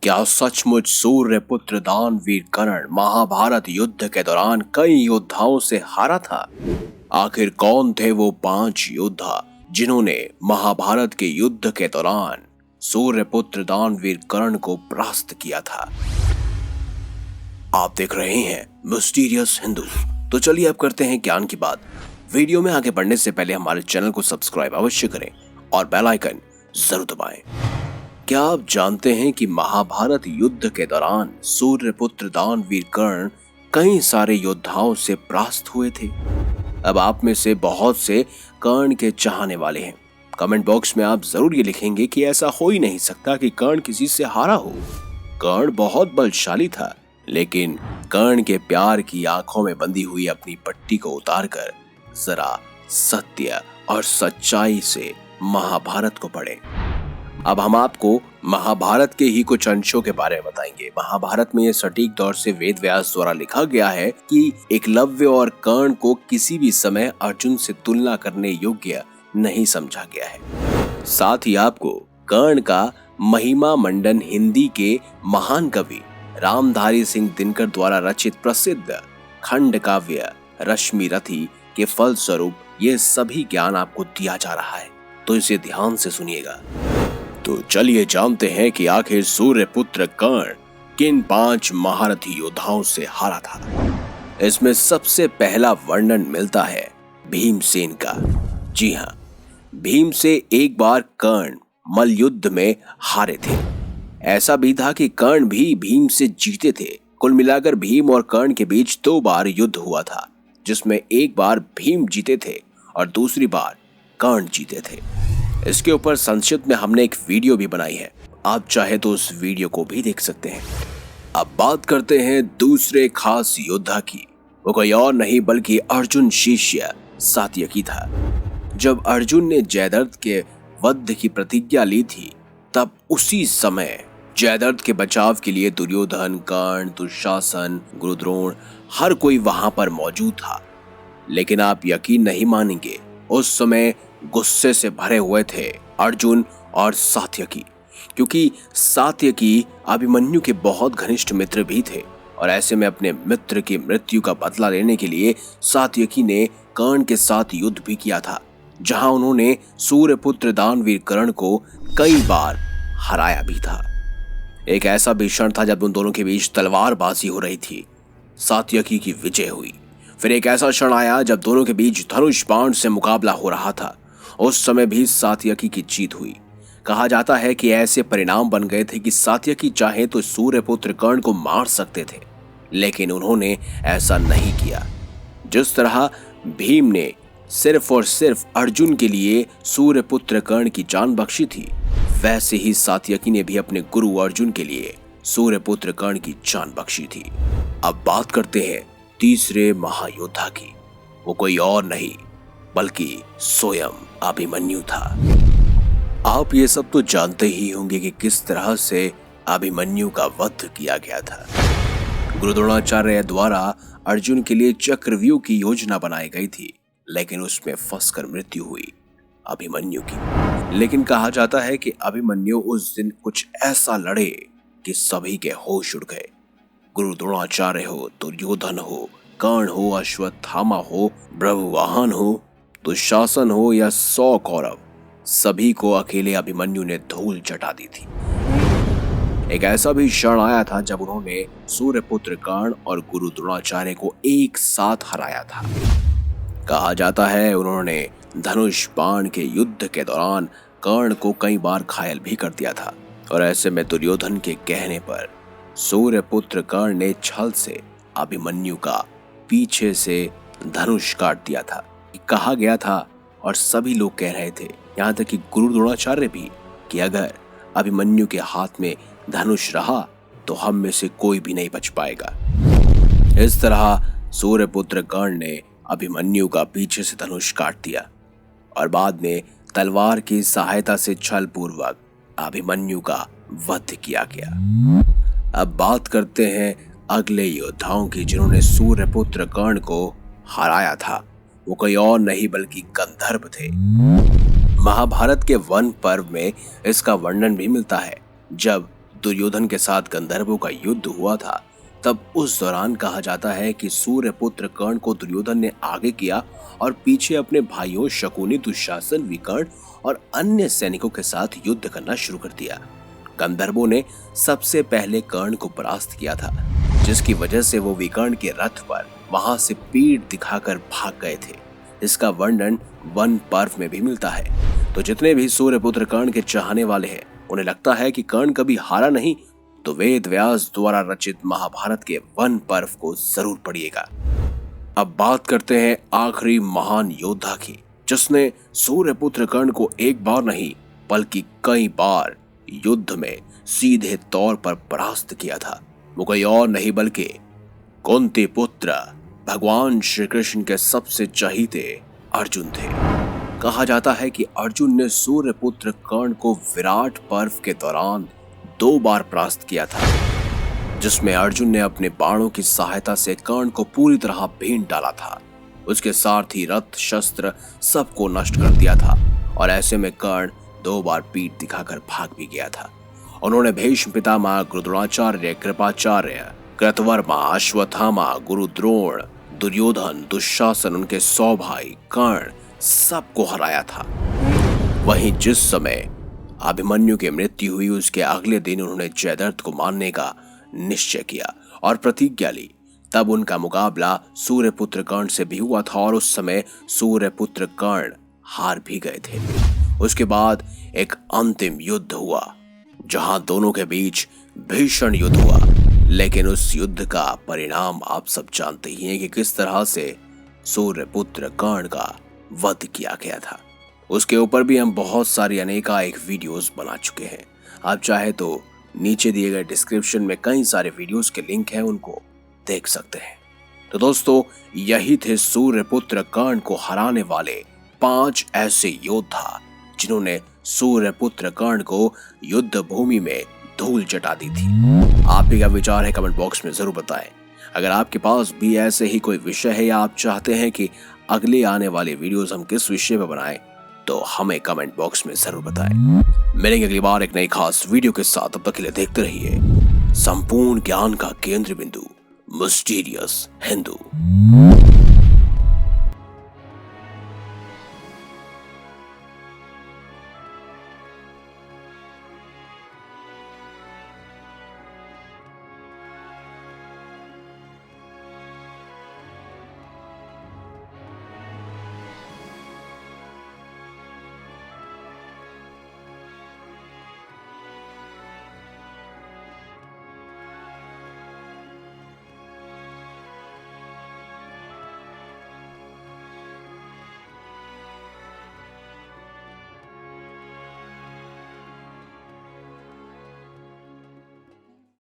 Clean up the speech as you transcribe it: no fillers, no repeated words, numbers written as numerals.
क्या सचमुच सूर्यपुत्र दानवीर कर्ण महाभारत युद्ध के दौरान कई योद्धाओं से हारा था? आखिर कौन थे वो 5 योद्धा जिन्होंने महाभारत के युद्ध के दौरान सूर्यपुत्र दानवीर कर्ण को परास्त किया था? आप देख रहे हैं मिस्टीरियस हिंदू। तो चलिए अब करते हैं ज्ञान की बात। वीडियो में आगे बढ़ने से पहले हमारे चैनल को सब्सक्राइब अवश्य करें और बेल आइकन जरूर दबाएं। क्या आप जानते हैं कि महाभारत युद्ध के दौरान सूर्यपुत्र दानवीर कर्ण कई सारे योद्धाओं से परास्त हुए थे? अब आप में से बहुत से कर्ण के चाहने वाले हैं। कमेंट बॉक्स में आप जरूर ये लिखेंगे कि ऐसा हो ही नहीं सकता कि कर्ण किसी से हारा हो। कर्ण बहुत बलशाली था, लेकिन कर्ण के प्यार की आंखों में बंधी हुई अपनी पट्टी को उतारकर जरा सत्य और सच्चाई से महाभारत को पढ़ें। अब हम आपको महाभारत के ही कुछ अंशों के बारे में बताएंगे। महाभारत में यह सटीक तौर से वेद व्यास द्वारा लिखा गया है कि एकलव्य और कर्ण को किसी भी समय अर्जुन से तुलना करने योग्य नहीं समझा गया है। साथ ही आपको कर्ण का महिमा मंडन हिंदी के महान कवि रामधारी सिंह दिनकर द्वारा रचित प्रसिद्ध खंड काव्य रश्मि रथी के फलस्वरूप ये सभी ज्ञान आपको दिया जा रहा है, तो इसे ध्यान से सुनिएगा। तो चलिए जानते हैं कि आखिर सूर्यपुत्र कर्ण किन 5 महारथी योद्धाओं से हारा था। इसमें सबसे पहला वर्णन मिलता है भीमसेन का। जी हाँ, भीम से एक बार कर्ण मल्लयुद्ध में हारे थे। ऐसा भी था कि कर्ण भी भीम से जीते थे। कुल मिलाकर भीम और कर्ण के बीच 2 बार युद्ध हुआ था, जिसमें एक बार भीम जीते थे और दूसरी बार कर्ण जीते थे। इसके ऊपर संक्षिप्त में हमने एक वीडियो भी बनाई है, आप चाहे तो उस वीडियो को भी देख सकते हैं। अब बात करते हैं दूसरे खास योद्धा की। वो कोई और नहीं बल्कि अर्जुन शिष्य सात्यकी था। जब अर्जुन ने जयद्रथ के वध की प्रतिज्ञा ली थी, तब उसी समय जयद्रथ के बचाव के लिए दुर्योधन, कर्ण, दुशासन, गुरुद्रोण हर कोई वहां पर मौजूद था। लेकिन आप यकीन नहीं मानेंगे, उस समय गुस्से से भरे हुए थे अर्जुन और सात्यकी, क्योंकि सात्यकी अभिमन्यु के बहुत घनिष्ठ मित्र भी थे। और ऐसे में अपने मित्र की मृत्यु का बदला लेने के लिए सात्यकी ने कर्ण के साथ युद्ध भी किया था, जहां उन्होंने सूर्यपुत्र दानवीर कर्ण को कई बार हराया भी था। एक ऐसा भी क्षण था जब उन दोनों के बीच तलवारबाजी हो रही थी। सात्यकी की विजय हुई। फिर एक ऐसा क्षण आया जब दोनों के बीच धनुष बाण से मुकाबला हो रहा था। उस समय भी सात्यकी की जीत हुई। कहा जाता है कि ऐसे परिणाम बन गए थे कि सात्यकी चाहे तो सूर्यपुत्र कर्ण को मार सकते थे, लेकिन उन्होंने ऐसा नहीं किया। जिस तरह भीम ने सिर्फ और सिर्फ अर्जुन के लिए सूर्यपुत्र कर्ण की जान बख्शी थी, वैसे ही सात्यकी ने भी अपने गुरु अर्जुन के लिए सूर्यपुत्र कर्ण की जान बख्शी थी। अब बात करते हैं तीसरे महायोद्धा की। वो कोई और नहीं बल्कि स्वयं अभिमन्यु था। आप ये सब तो जानते ही होंगे कि किस तरह से अभिमन्यु का वध किया गया था। गुरु द्रोणाचार्य द्वारा अर्जुन के लिए चक्रव्यूह की योजना बनाई गई थी, लेकिन उसमें फंसकर मृत्यु हुई अभिमन्यु की। लेकिन कहा जाता है कि अभिमन्यु उस दिन कुछ ऐसा लड़े कि सभी के होश उड़ गए। गुरु द्रोणाचार्य हो, दुर्योधन हो, कर्ण हो, अश्वत्थामा हो, ब्रह्मवाहन हो, दुशासन हो या 100 कौरव, सभी को अकेले अभिमन्यु ने धूल चटा दी थी। एक ऐसा भी क्षण आया था जब उन्होंने सूर्यपुत्र कर्ण और गुरु द्रोणाचार्य को एक साथ हराया था। कहा जाता है उन्होंने धनुष बाण के युद्ध के दौरान कर्ण को कई बार घायल भी कर दिया था। और ऐसे में दुर्योधन के कहने पर सूर्यपुत्र कर्ण ने छल से अभिमन्यु का पीछे से धनुष काट दिया था। कहा गया था और सभी लोग कह रहे थे, यहाँ तक कि गुरु द्रोणाचार्य भी, कि अगर अभिमन्यु के हाथ में धनुष रहा तो हम में से कोई भी नहीं बच पाएगा। इस तरह सूर्यपुत्र कर्ण ने अभिमन्यु का पीछे से धनुष काट दिया और बाद में तलवार की सहायता से छल पूर्वक अभिमन्यु का वध किया गया। अब बात करते हैं अगले योद्धाओं की जिन्होंने सूर्यपुत्र कर्ण को हराया था। वो कोई और नहीं बल्कि गंधर्व थे। महाभारत के वन पर्व में इसका वर्णन भी मिलता है, जब दुर्योधन के साथ गंधर्वों का युद्ध हुआ था, तब उस दौरान कहा जाता है कि सूर्यपुत्र कर्ण को दुर्योधन ने आगे किया और पीछे अपने भाइयों शकुनी, दुशासन, विकर्ण और अन्य सैनिकों के साथ युद्ध करना शुरू कर दिया। गंधर्वों ने सबसे पहले कर्ण को परास्त किया था, जिसकी वजह से वो विकर्ण के रथ पर वहां से पीठ दिखाकर भाग गए थे। इसका वर्णन वन पर्व में भी मिलता है। तो जितने भी सूर्यपुत्र कर्ण के चाहने वाले हैं, उन्हें लगता है कि कर्ण कभी हारा नहीं, तो वेद व्यास द्वारा रचित महाभारत के वन पर्व को जरूर पढ़िएगा। अब बात करते हैं आखिरी महान योद्धा की, जिसने सूर्यपुत्र कर्ण को एक बार नहीं बल्कि कई बार युद्ध में सीधे तौर पर परास्त किया था। वो कोई और नहीं बल्कि कुंती पुत्र भगवान श्री कृष्ण के सबसे चहीते अर्जुन थे। कहा जाता है कि अर्जुन ने सूर्यपुत्र कर्ण को विराट पर्व के दौरान 2 बार परास्त किया था, जिसमें अर्जुन ने अपने बाणों की सहायता से कर्ण को पूरी तरह भीन डाला था। उसके साथ ही रथ, शस्त्र सबको नष्ट कर दिया था और ऐसे में कर्ण 2 बार पीठ दिखाकर भाग भी गया था। उन्होंने भीष्म पितामह, गुरु द्रोणाचार्य, कृपाचार्य, कृतवर्मा, अश्वत्थामा, गुरु द्रोण, दुर्योधन, दुशासन, उनके 100 भाई, कर्ण सबको हराया था। वहीं जिस समय अभिमन्यु की मृत्यु हुई, उसके अगले दिन उन्होंने जयद्रथ को मारने का निश्चय किया और प्रतिज्ञा ली। तब उनका मुकाबला सूर्यपुत्र कर्ण से भी हुआ था और उस समय सूर्यपुत्र कर्ण हार भी गए थे। उसके बाद एक अंतिम युद्ध हुआ, जहां दोनों के बीच भीषण युद्ध हुआ, लेकिन उस युद्ध का परिणाम आप सब जानते ही हैं कि किस तरह से सूर्यपुत्र कर्ण का वध किया गया था। उसके ऊपर भी हम बहुत सारी अनेकानेक वीडियोस बना चुके हैं। आप चाहे तो नीचे दिए गए डिस्क्रिप्शन में कई सारे वीडियोस के लिंक हैं, उनको देख सकते हैं। तो दोस्तों, यही थे सूर्यपुत्र कर्ण को हराने वाले 5 ऐसे योद्धा जिन्होंने सूर्यपुत्र कर्ण को युद्ध भूमि में धूल चटा दी थी। आपके क्या विचार है कमेंट बॉक्स में जरूर बताएं। अगर आपके पास भी ऐसे ही कोई विषय है या आप चाहते हैं कि अगले आने वाले वीडियोस हम किस विषय पर बनाएं, तो हमें कमेंट बॉक्स में जरूर बताएं। मिलेंगे अगली बार एक नई खास वीडियो के साथ। तब तक के लिए देखते रहिए संपूर्ण ज्ञान का केंद्र बिंदु, मिस्टीरियस हिंदू।